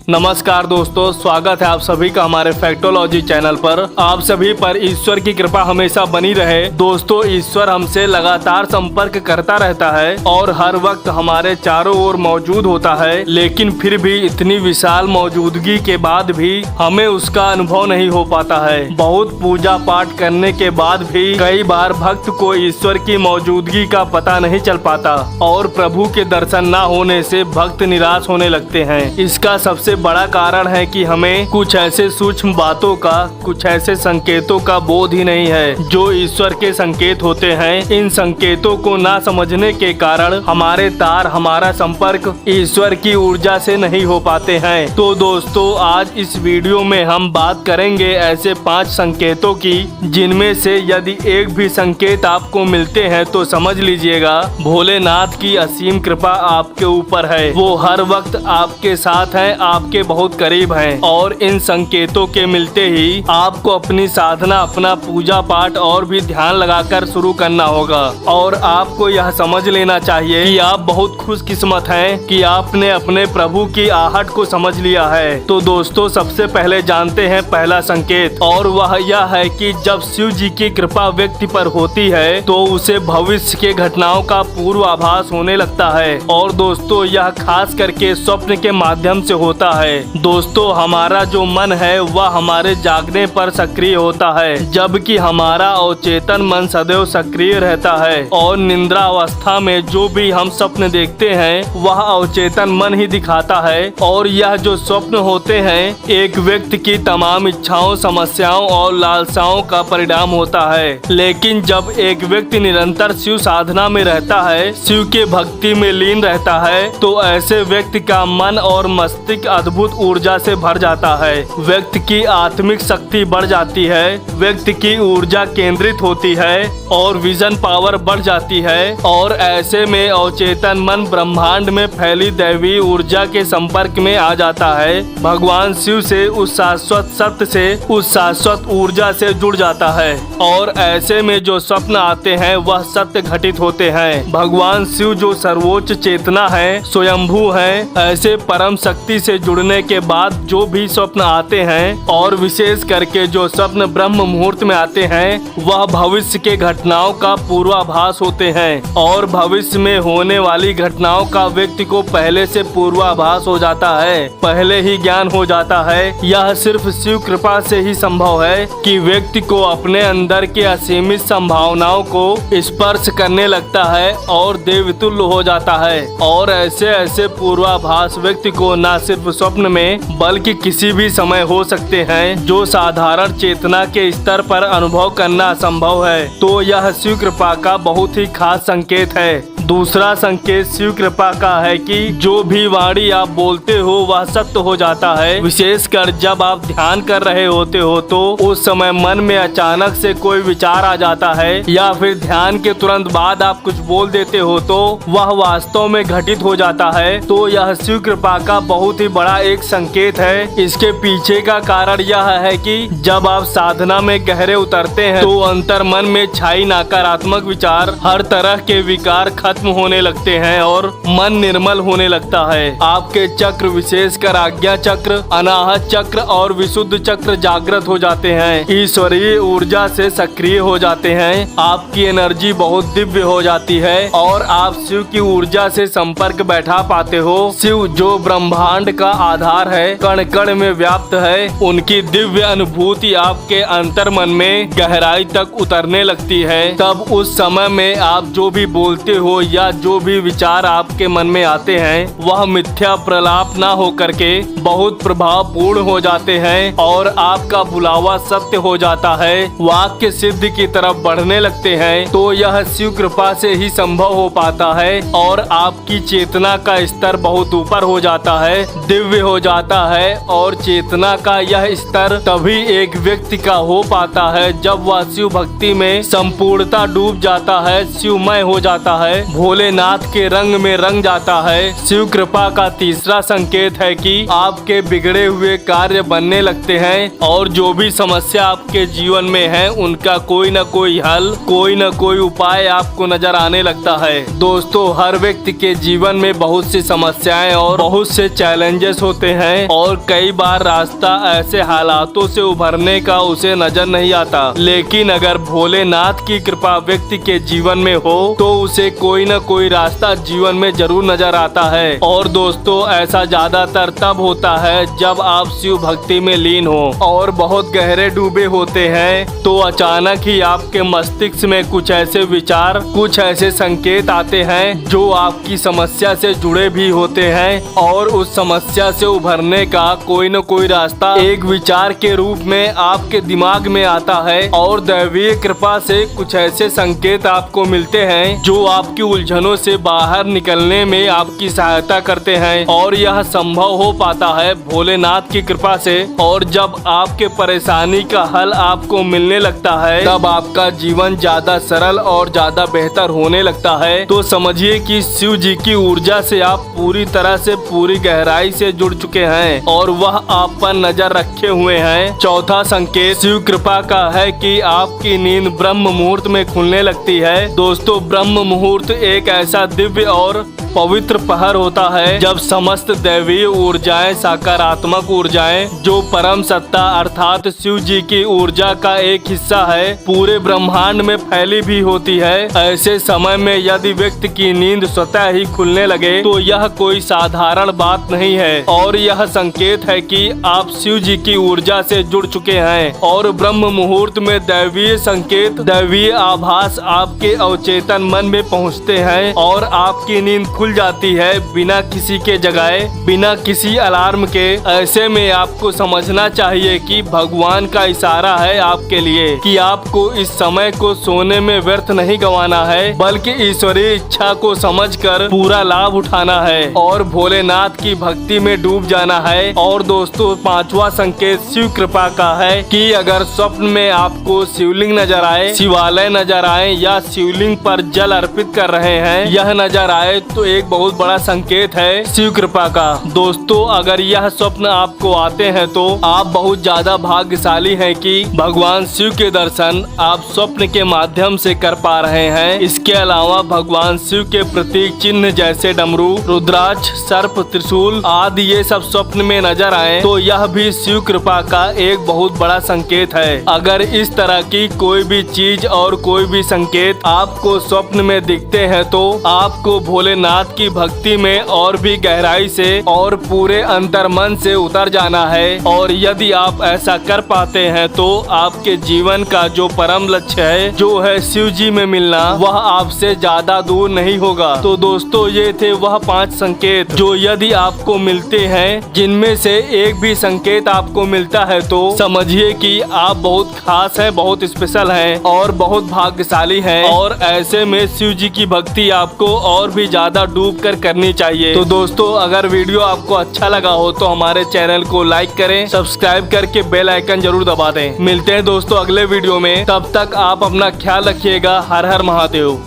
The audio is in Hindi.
नमस्कार दोस्तों, स्वागत है आप सभी का हमारे फैक्टोलॉजी चैनल पर। आप सभी पर ईश्वर की कृपा हमेशा बनी रहे। दोस्तों, ईश्वर हमसे लगातार संपर्क करता रहता है और हर वक्त हमारे चारों ओर मौजूद होता है, लेकिन फिर भी इतनी विशाल मौजूदगी के बाद भी हमें उसका अनुभव नहीं हो पाता है। बहुत पूजा पाठ करने के बाद भी कई बार भक्त को ईश्वर की मौजूदगी का पता नहीं चल पाता और प्रभु के दर्शन न होने से भक्त निराश होने लगते हैं। इसका सबसे बड़ा कारण है कि हमें कुछ ऐसे सूक्ष्म बातों का, कुछ ऐसे संकेतों का बोध ही नहीं है जो ईश्वर के संकेत होते हैं। इन संकेतों को ना समझने के कारण हमारे तार, हमारा संपर्क ईश्वर की ऊर्जा से नहीं हो पाते हैं। तो दोस्तों, आज इस वीडियो में हम बात करेंगे ऐसे 5 संकेतों की, जिनमें से यदि एक भी संकेत आपको मिलते हैं तो समझ लीजिएगा भोलेनाथ की असीम कृपा आपके ऊपर है। वो हर वक्त आपके साथ हैं, आपके बहुत करीब हैं और इन संकेतों के मिलते ही आपको अपनी साधना, अपना पूजा पाठ और भी ध्यान लगाकर शुरू करना होगा। और आपको यह समझ लेना चाहिए कि आप बहुत खुशकिस्मत हैं कि आपने अपने प्रभु की आहट को समझ लिया है। तो दोस्तों, सबसे पहले जानते हैं पहला संकेत, और वह यह है कि जब शिव जी की कृपा व्यक्ति पर होती है तो उसे भविष्य के घटनाओं का पूर्वाभास होने लगता है। और दोस्तों, यह खास करके स्वप्न के माध्यम से होता है। दोस्तों, हमारा जो मन है वह हमारे जागने पर सक्रिय होता है, जबकि हमारा अवचेतन मन सदैव सक्रिय रहता है। और निद्रा अवस्था में जो भी हम स्वप्न देखते हैं वह अवचेतन मन ही दिखाता है। और यह जो स्वप्न होते हैं एक व्यक्ति की तमाम इच्छाओं, समस्याओं और लालसाओं का परिणाम होता है। लेकिन जब एक व्यक्ति निरंतर शिव साधना में रहता है, शिव के भक्ति में लीन रहता है, तो ऐसे व्यक्ति का मन और मस्तिष्क अद्भुत ऊर्जा से भर जाता है। व्यक्ति की आत्मिक शक्ति बढ़ जाती है, व्यक्ति की ऊर्जा केंद्रित होती है और विजन पावर बढ़ जाती है। और ऐसे में अवचेतन मन ब्रह्मांड में फैली दैवी ऊर्जा के संपर्क में आ जाता है। भगवान शिव से, उस शाश्वत सत्य से, उस शाश्वत ऊर्जा से जुड़ जाता है। और ऐसे में जो स्वप्न आते हैं वह सत्य घटित होते हैं। भगवान शिव जो सर्वोच्च चेतना है, स्वयंभू है, ऐसे परम शक्ति से जुड़ने के बाद जो भी स्वप्न आते हैं, और विशेष करके जो स्वप्न ब्रह्म मुहूर्त में आते हैं, वह भविष्य के घटनाओं का पूर्वाभास होते हैं। और भविष्य में होने वाली घटनाओं का व्यक्ति को पहले से पूर्वाभास हो जाता है, पहले ही ज्ञान हो जाता है। यह सिर्फ शिव कृपा से ही संभव है कि व्यक्ति को अपने अंदर के असीमित संभावनाओं को स्पर्श करने लगता है और देवतुल्य हो जाता है। और ऐसे ऐसे पूर्वाभास व्यक्ति को न सिर्फ स्वप्न में बल्कि किसी भी समय हो सकते हैं, जो साधारण चेतना के स्तर पर अनुभव करना असंभव है। तो यह शिव कृपा का बहुत ही खास संकेत है। दूसरा संकेत शिव कृपा का है कि जो भी वाणी आप बोलते हो वह सत्य हो जाता है। विशेषकर जब आप ध्यान कर रहे होते हो तो उस समय मन में अचानक से कोई विचार आ जाता है, या फिर ध्यान के तुरंत बाद आप कुछ बोल देते हो तो वह वास्तव में घटित हो जाता है। तो यह शिव कृपा का बहुत ही बड़ा एक संकेत है। इसके पीछे का कारण यह है कि जब आप साधना में गहरे उतरते हैं तो अंतर मन में छाई नकारात्मक विचार, हर तरह के विकार खत्म होने लगते हैं और मन निर्मल होने लगता है। आपके चक्र, विशेषकर आज्ञा चक्र, अनाहत चक्र और विशुद्ध चक्र जागृत हो जाते हैं, ईश्वरीय ऊर्जा से सक्रिय हो जाते हैं। आपकी एनर्जी बहुत दिव्य हो जाती है और आप शिव की ऊर्जा से संपर्क बैठा पाते हो। शिव जो ब्रह्मांड का आधार है, कण कण में व्याप्त है, उनकी दिव्य अनुभूति आपके अंतर मन में गहराई तक उतरने लगती है। तब उस समय में आप जो भी बोलते हो या जो भी विचार आपके मन में आते हैं वह मिथ्या प्रलाप ना हो करके बहुत प्रभावपूर्ण हो जाते हैं और आपका बुलावा सत्य हो जाता है, वाक्य सिद्धि की तरफ बढ़ने लगते हैं। तो यह शिव कृपा से ही संभव हो पाता है और आपकी चेतना का स्तर बहुत ऊपर हो जाता है, दिव्य हो जाता है। और चेतना का यह स्तर तभी एक व्यक्ति का हो पाता है जब वह शिव भक्ति में संपूर्णता डूब जाता है, शिवमय हो जाता है। भोलेनाथ के रंग में रंग जाता है। शिव कृपा का तीसरा संकेत है कि आपके बिगड़े हुए कार्य बनने लगते हैं और जो भी समस्या आपके जीवन में है उनका कोई न कोई हल, कोई न कोई उपाय आपको नजर आने लगता है। दोस्तों, हर व्यक्ति के जीवन में बहुत सी समस्याएं और बहुत से चैलेंजेस होते हैं और कई बार रास्ता ऐसे हालातों से उभरने का उसे नजर नहीं आता। लेकिन अगर भोलेनाथ की कृपा व्यक्ति के जीवन में हो तो उसे कोई न कोई रास्ता जीवन में जरूर नजर आता है। और दोस्तों, ऐसा ज्यादातर तब होता है जब आप शिव भक्ति में लीन हो और बहुत गहरे डूबे होते हैं तो अचानक ही आपके मस्तिष्क में कुछ ऐसे विचार, कुछ ऐसे संकेत आते हैं जो आपकी समस्या से जुड़े भी होते हैं और उस समस्या से उभरने का कोई न कोई रास्ता एक विचार के रूप में आपके दिमाग में आता है और दैवीय कृपा से कुछ ऐसे संकेत आपको मिलते हैं जो आपकी उलझनों से बाहर निकलने में आपकी सहायता करते हैं। और यह संभव हो पाता है भोलेनाथ की कृपा से। और जब आपके परेशानी का हल आपको मिलने लगता है तब आपका जीवन ज्यादा सरल और ज्यादा बेहतर होने लगता है। तो समझिए कि शिव जी की ऊर्जा से आप पूरी तरह से पूरी गहराई से जुड़ चुके हैं और वह आप पर नजर रखे हुए हैं। चौथा संकेत शिव कृपा का है कि आपकी नींद ब्रह्म मुहूर्त में खुलने लगती है। दोस्तों, ब्रह्म मुहूर्त एक ऐसा दिव्य और पवित्र पहर होता है जब समस्त दैवीय ऊर्जाएं, सकारात्मक ऊर्जाएं जो परम सत्ता अर्थात शिव जी की ऊर्जा का एक हिस्सा है, पूरे ब्रह्मांड में फैली भी होती है। ऐसे समय में यदि व्यक्ति की नींद स्वतः ही खुलने लगे तो यह कोई साधारण बात नहीं है और यह संकेत है कि आप शिव जी की ऊर्जा से जुड़ चुके हैं। और ब्रह्म मुहूर्त में दैवीय संकेत, दैवीय आभास आपके अवचेतन मन में पहुंचते हैं और आपकी नींद खुल जाती है बिना किसी के जगाए, बिना किसी अलार्म के। ऐसे में आपको समझना चाहिए कि भगवान का इशारा है आपके लिए कि आपको इस समय को सोने में व्यर्थ नहीं गंवाना है बल्कि ईश्वरीय इच्छा को समझकर पूरा लाभ उठाना है और भोलेनाथ की भक्ति में डूब जाना है। और दोस्तों, पांचवा संकेत शिव कृपा का है कि अगर स्वप्न में आपको शिवलिंग नजर आए, शिवालय नजर आए या शिवलिंग पर जल अर्पित कर रहे हैं, यह नजर आए तो एक बहुत बड़ा संकेत है शिव कृपा का। दोस्तों, अगर यह स्वप्न आपको आते हैं तो आप बहुत ज्यादा भाग्यशाली हैं कि भगवान शिव के दर्शन आप स्वप्न के माध्यम से कर पा रहे हैं। इसके अलावा भगवान शिव के प्रतीक चिन्ह जैसे डमरू, रुद्राक्ष, सर्प, त्रिशूल आदि ये सब स्वप्न में नजर आए तो यह भी शिव कृपा का एक बहुत बड़ा संकेत है। अगर इस तरह की कोई भी चीज और कोई भी संकेत आपको स्वप्न में दिखते हैं तो आपको भोलेनाथ की भक्ति में और भी गहराई से और पूरे अंतर्मन से उतर जाना है। और यदि आप ऐसा कर पाते हैं तो आपके जीवन का जो परम लक्ष्य है, जो है शिव जी में मिलना, वह आपसे ज्यादा दूर नहीं होगा। तो दोस्तों, ये थे वह 5 संकेत जो यदि आपको मिलते हैं, जिनमें से एक भी संकेत आपको मिलता है तो समझिए कि आप बहुत खास हैं, बहुत स्पेशल हैं और बहुत भाग्यशाली हैं। और ऐसे में शिव जी की भक्ति आपको और भी ज्यादा डूब कर करनी चाहिए। तो दोस्तों, अगर वीडियो आपको अच्छा लगा हो तो हमारे चैनल को लाइक करें, सब्सक्राइब करके बेल आइकन जरूर दबा दें। मिलते हैं दोस्तों अगले वीडियो में, तब तक आप अपना ख्याल रखिएगा। हर हर महादेव।